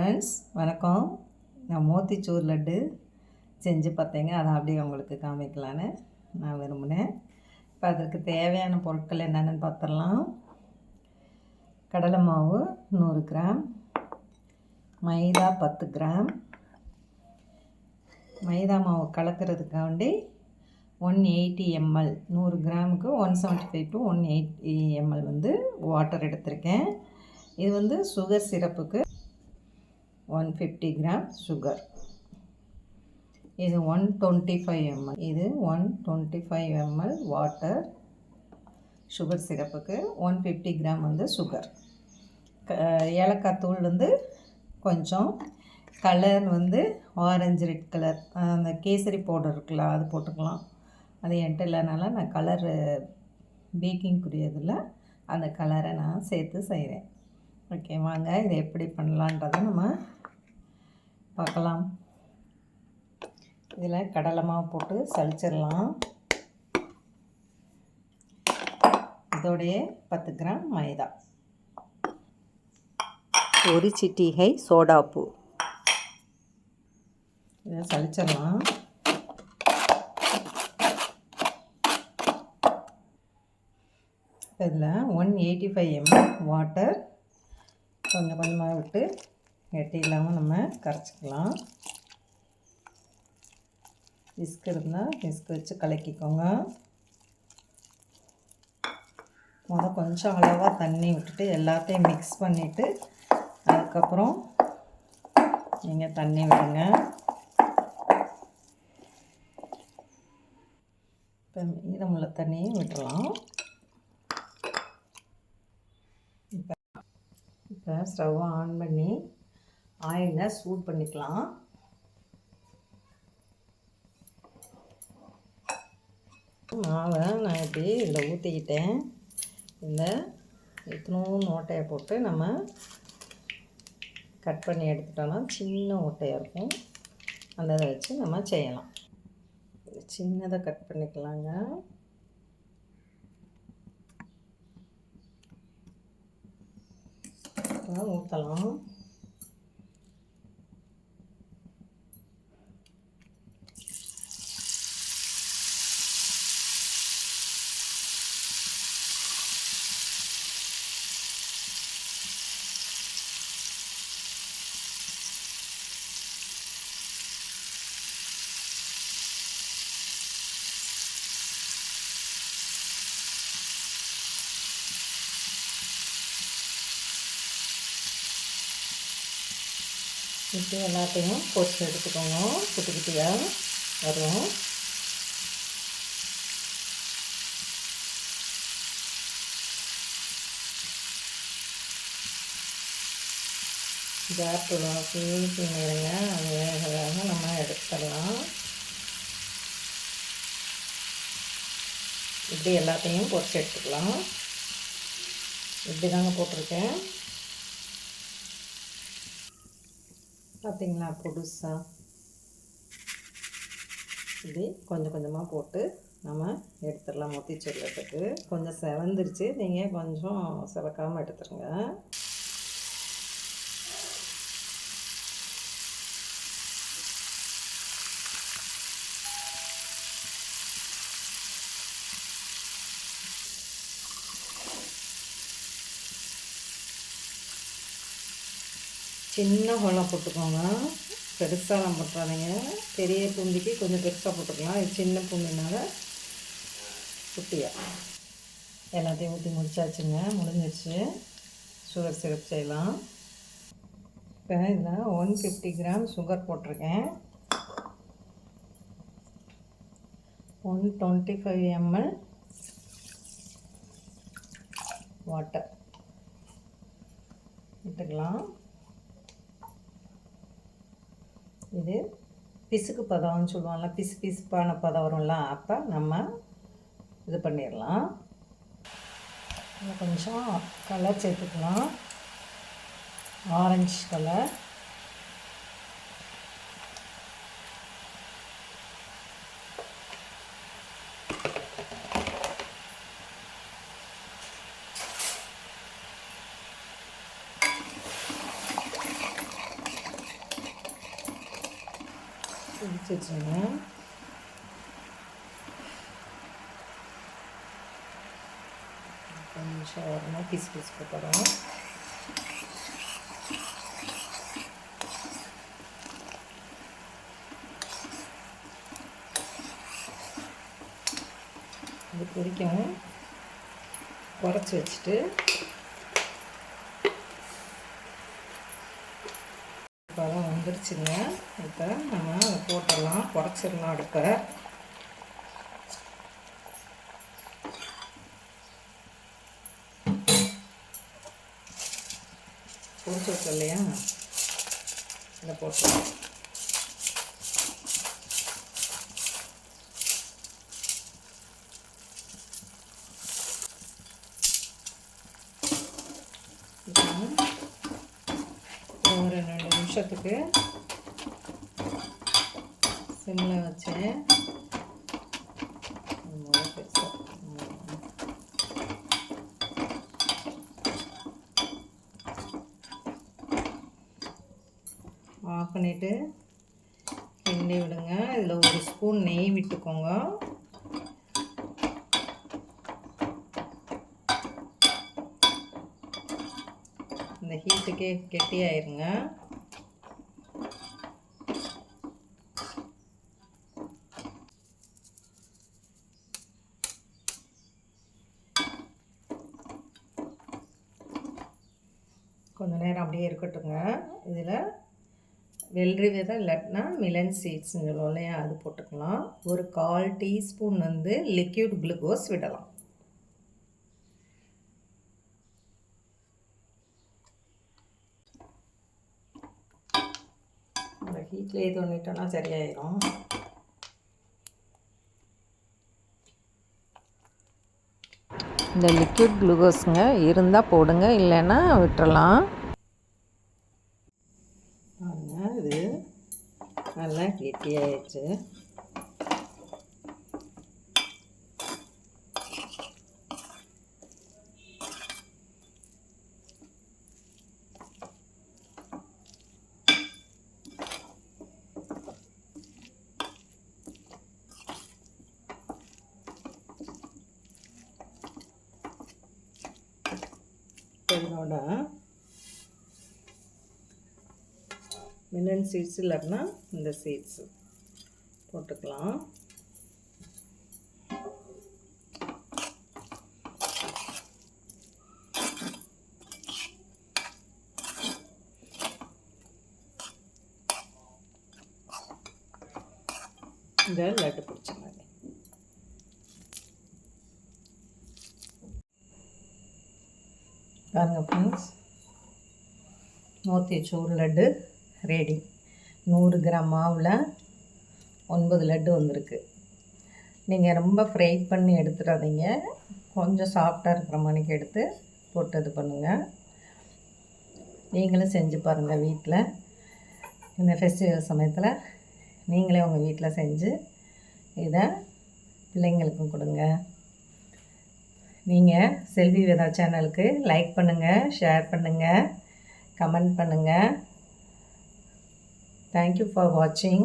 Friends வணக்கம். நான் மோத்திச்சூர் லட்டு செஞ்சு பார்த்தேங்க. அதை அப்படியே உங்களுக்கு காமிக்கலான்னு நான் விரும்பினேன். இப்போ அதற்கு தேவையான பொருட்கள் என்னென்னு பார்த்துடலாம். கடலை மாவு 100 கிராம், மைதா 10 கிராம். மைதா மாவு கலக்கிறதுக்காண்டி 180 ml 100 கிராமுக்கு 175 to 180 ml வாட்டர் எடுத்திருக்கேன். இது சுகர் சிரப்புக்கு 150 கிராம் சுகர். இது 125 ml. இது 125 ml வாட்டர். சுகர் சிரப்புக்கு 150 கிராம் சுகர். ஏலக்காய் தூள் கொஞ்சம். கலர் ஆரஞ்சு ரெட் கலர், அந்த கேசரி பவுடர் இருக்குல்ல, அது போட்டுக்கலாம். அது என்கிட்ட இல்லைனால நான் கலரு பேக்கிங்குரியதில் அந்த கலரை நான் சேர்த்து செய்கிறேன். ஓகே, வாங்க இதை எப்படி பண்ணலான்றதை நம்ம பார்க்கலாம். இதில் கடலை மாவு போட்டு சலிச்சிடலாம். இதோடைய 10 கிராம் மைதா, ஒரு சிட்டிகை சோடாப்பூ, இதை சலிச்சிடலாம். இதில் 185 ml வாட்டர் கொஞ்சம் கொஞ்சமாக விட்டு கெட்டி இல்லாமல் நம்ம கரைச்சிக்கலாம். விஸ்க் இருந்தால் விஸ்க் வச்சு கலக்கிக்கோங்க. கொஞ்சம் அளவாக தண்ணி விட்டுட்டு எல்லாத்தையும் மிக்ஸ் பண்ணிவிட்டு அதுக்கப்புறம் நீங்கள் தண்ணி விடுங்க. இப்போ மீதமுள்ள தண்ணியும் விட்டுறலாம். இப்போ ஸ்டவ்வை ஆன் பண்ணி ஆயிலை சூட் பண்ணிக்கலாம். மாவை நான் இப்படி இதில் ஊற்றிக்கிட்டேன். இந்த இத்தனும் ஓட்டையை போட்டு நம்ம கட் பண்ணி எடுத்துட்டோம்னா சின்ன ஓட்டையாக இருக்கும். அந்த இதை வச்சு நம்ம செய்யலாம். சின்னதை கட் பண்ணிக்கலாங்க. ஊற்றலாம். இப்படி எல்லாத்தையும் பொரிச்சு எடுத்துக்கோங்க. குட்டி குட்டியாக வரும். ஜாத்துலாம் நேருங்க. அது வேக நம்ம எடுத்துடலாம். இப்படி எல்லாத்தையும் பொரிச்சு எடுத்துக்கலாம். இப்படி தாங்க போட்டிருக்கேன். பார்த்தீங்களா, புதுசாக இப்படி கொஞ்சம் கொஞ்சமாக போட்டு நம்ம எடுத்துடலாம். மொத்திச்சூர் லட்டுக்கு கொஞ்சம் செவந்துருச்சு. நீங்கள் கொஞ்சம் செவக்காமல் எடுத்துருங்க. சின்ன ஹோலாக போட்டுக்கோங்க. பெருசாலாம் போட்டுறாதீங்க. பெரிய பூந்திக்கு கொஞ்சம் பெருசாக போட்டுக்கலாம். இது சின்ன பூந்தினால குட்டியாக எல்லாத்தையும் ஊற்றி முடிச்சாச்சுங்க. முடிஞ்சிருச்சு. சுகர் சிரப் செய்யலாம். இப்போ இதில் 150 கிராம் சுகர் போட்டிருக்கேன். 125 ml வாட்டர் விட்டுக்கலாம். இது பிசுக்கு பதம்னு சொல்லுவாங்கள்ல, பிசுப்பான பதம் வரும்ல, அப்போ நம்ம இது பண்ணிடலாம். கொஞ்சம் கலர் சேர்த்துக்கலாம். Orange colour. பிடிச்சிருச்சுங்க. கொஞ்சம் வரணும், பீஸ் போட்டுறோம். இது பொரிக்கும். குறைச்சி வச்சுட்டு இப்போதான் வந்துருச்சுங்க. இப்போ நம்ம அதை போட்டுடலாம், குறைச்சிடலாம் அடுப்பை. பொரிச்சு வச்சோம் இல்லையா, இதை போட்டுடலாம். ஒரு 2 நிமிஷத்துக்கு சிம்மில் வச்சேன். ஆஃப் பண்ணிவிட்டு கிண்டி விடுங்க. இதில் 1 ஸ்பூன் நெய் விட்டுக்கோங்க. இந்த ஹீட்டுக்கே கெட்டியாயிருங்க. கொஞ்ச நேரம் அப்படியே இருக்கட்டுங்க. இதில் வெள்ளரி விதை இல்லாட்டினா மிலன் சீட்ஸ்னு சொல்லுவோம் இல்லையா, அது போட்டுக்கலாம். ஒரு 1/4 டீஸ்பூன் லிக்யூட் குளுக்கோஸ் விடலாம். அந்த ஹீட்லேயே தோண்டிட்டோன்னா சரியாயிடும். இந்த லிக்விட் குளுக்கோஸுங்க இருந்தால் போடுங்க, இல்லைன்னா விட்டுறலாம். இது நல்லா கெட்டியாயிடுச்சு. இதோட மிலன் சீட்ஸ் இல்லைன்னா இந்த சீட்ஸு போட்டுக்கலாம். இந்த லட்டு பிடிச்ச மாதிரி பாருங்க friends, motichoor laddu ready. 100 gram மாவில் 9 லட்டு வந்திருக்கு. நீங்கள் ரொம்ப ஃப்ரை பண்ணி எடுத்துடாதீங்க, கொஞ்சம் சாஃப்டாக இருக்கிற மணிக்கு எடுத்து போட்டு இது பண்ணுங்கள். நீங்களும் செஞ்சு பாருங்கள் வீட்டில். இந்த ஃபெஸ்டிவல் சமயத்தில் நீங்களே உங்கள் வீட்டில் செஞ்சு இதை பிள்ளைங்களுக்கும் கொடுங்க. நீங்கள் செல்வி வேதா சேனலுக்கு லைக் பண்ணுங்கள், ஷேர் பண்ணுங்கள், கமெண்ட் பண்ணுங்கள். Thank you for watching.